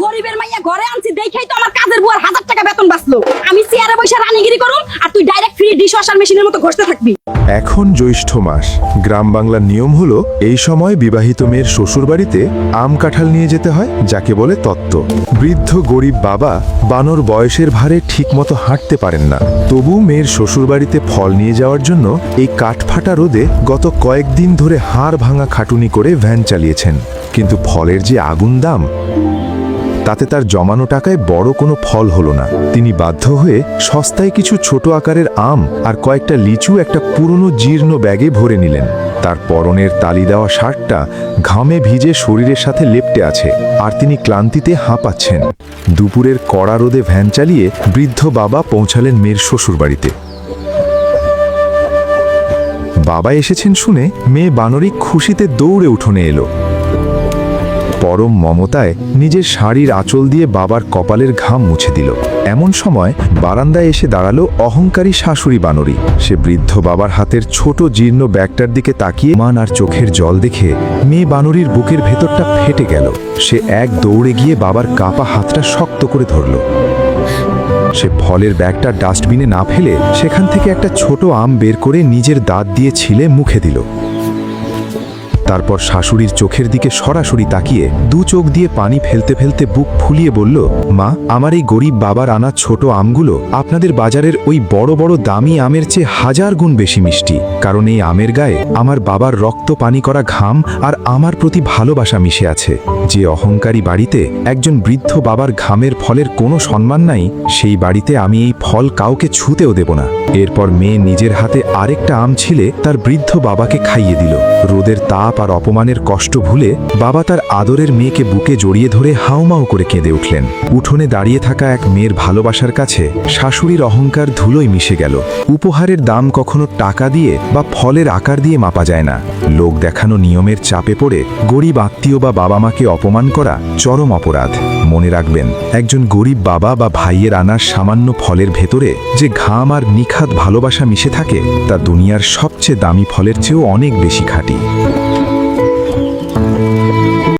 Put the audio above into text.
গরিবের মাইয়া ঘরে আনছি দেখাই তো আমার কাজের বুয়ার 1000 টাকা বেতন বাঁচলো। আমি চেয়ারে বসে রানীগিরি করুম আর তুই ডাইরেক্ট ফ্রি ডিশ ওয়াশার মেশিনের মতো ঘষতে থাকবি। এখন জ্যৈষ্ঠ মাস। গ্রাম বাংলার নিয়ম হলো এই সময় বিবাহিত মেয়ের শ্বশুরবাড়িতে আম কাঁঠাল নিয়ে যেতে হয়, যাকে বলে তত্ত্ব। বৃদ্ধ গরিব বাবা বানর বয়সের ভারে ঠিকমতো হাঁটতে পারেন না, তবু মেয়ের শ্বশুরবাড়িতে ফল নিয়ে যাওয়ার জন্য এই কাঠফাটা রোদে গত কয়েকদিন ধরে হাড় ভাঙা খাটুনি করে ভ্যান চালিয়েছেন। কিন্তু ফলের যে আগুন দাম, তাতে তার জমানো টাকায় বড় কোনো ফল হলো না। তিনি বাধ্য হয়ে সস্তায় কিছু ছোট আকারের আম আর কয়েকটা লিচু একটা পুরনো জীর্ণ ব্যাগে ভরে নিলেন। তার পরনের তালি দেওয়া শার্টটা ঘামে ভিজে শরীরের সাথে লেপ্টে আছে, আর তিনি ক্লান্তিতে হাঁপাচ্ছেন। দুপুরের কড়া রোদে ভ্যান চালিয়ে বৃদ্ধ বাবা পৌঁছালেন মেয়ের শ্বশুরবাড়িতে। বাবা এসেছেন শুনে মেয়ে বানরী খুশিতে দৌড়ে উঠোনে এলো। পরম মমতায় নিজের শাড়ির আঁচল দিয়ে বাবার কপালের ঘাম মুছে দিল। এমন সময় বারান্দায় এসে দাঁড়ালো অহংকারী শাশুড়ি বানরী। সে বৃদ্ধ বাবার হাতের ছোট জীর্ণ ব্যাগটার দিকে তাকিয়ে মান আর চোখের জল দেখে মেয়ে বানরীর বুকের ভেতরটা ফেটে গেল। সে এক দৌড়ে গিয়ে বাবার কাপা হাতটা শক্ত করে ধরল। সে ফলের ব্যাগটা ডাস্টবিনে না ফেলে সেখান থেকে একটা ছোট আম বের করে নিজের দাঁত দিয়ে ছিলে মুখে দিল। তারপর শাশুড়ির চোখের দিকে সরাসরি তাকিয়ে দু চোখ দিয়ে পানি ফেলতে ফেলতে বুক ফুলিয়ে বলল, মা, আমার এই গরিব বাবার আনা ছোট আমগুলো আপনাদের বাজারের ওই বড় বড় দামি আমের চেয়ে 1000 গুণ বেশি মিষ্টি, কারণ এই আমের গায়ে আমার বাবার রক্ত পানি করা ঘাম আর আমার প্রতি ভালোবাসা মিশে আছে। যে অহংকারী বাড়িতে একজন বৃদ্ধ বাবার ঘামের ফলের কোনো সম্মান নাই, সেই বাড়িতে আমি এই ফল কাউকে ছুঁতেও দেব না। এরপর মেয়ে নিজের হাতে আরেকটা আম ছিলে তার বৃদ্ধ বাবাকে খাইয়ে দিল। রোদের তাপ আর অপমানের কষ্ট ভুলে বাবা তার আদরের মেয়েকে বুকে জড়িয়ে ধরে হাউমাউ করে কেঁদে উঠলেন। উঠোনে দাঁড়িয়ে থাকা এক মেয়ের ভালোবাসার কাছে শাশুড়ির অহংকার ধুলোয় মিশে গেল। উপহারের দাম কখনো টাকা দিয়ে বা ফলের আকার দিয়ে মাপা যায় না। লোক দেখানো নিয়মের চাপে পড়ে গরিব আত্মীয় বা বাবা মাকে অপমান করা চরম অপরাধ। মনে রাখবেন, একজন গরিব বাবা বা ভাইয়ের আনার সামান্য ফলের ভেতরে যে ঘাম আর নিখাত ভালোবাসা মিশে থাকে, তা দুনিয়ার সবচেয়ে দামি ফলের চেয়েও অনেক বেশি খাঁটি।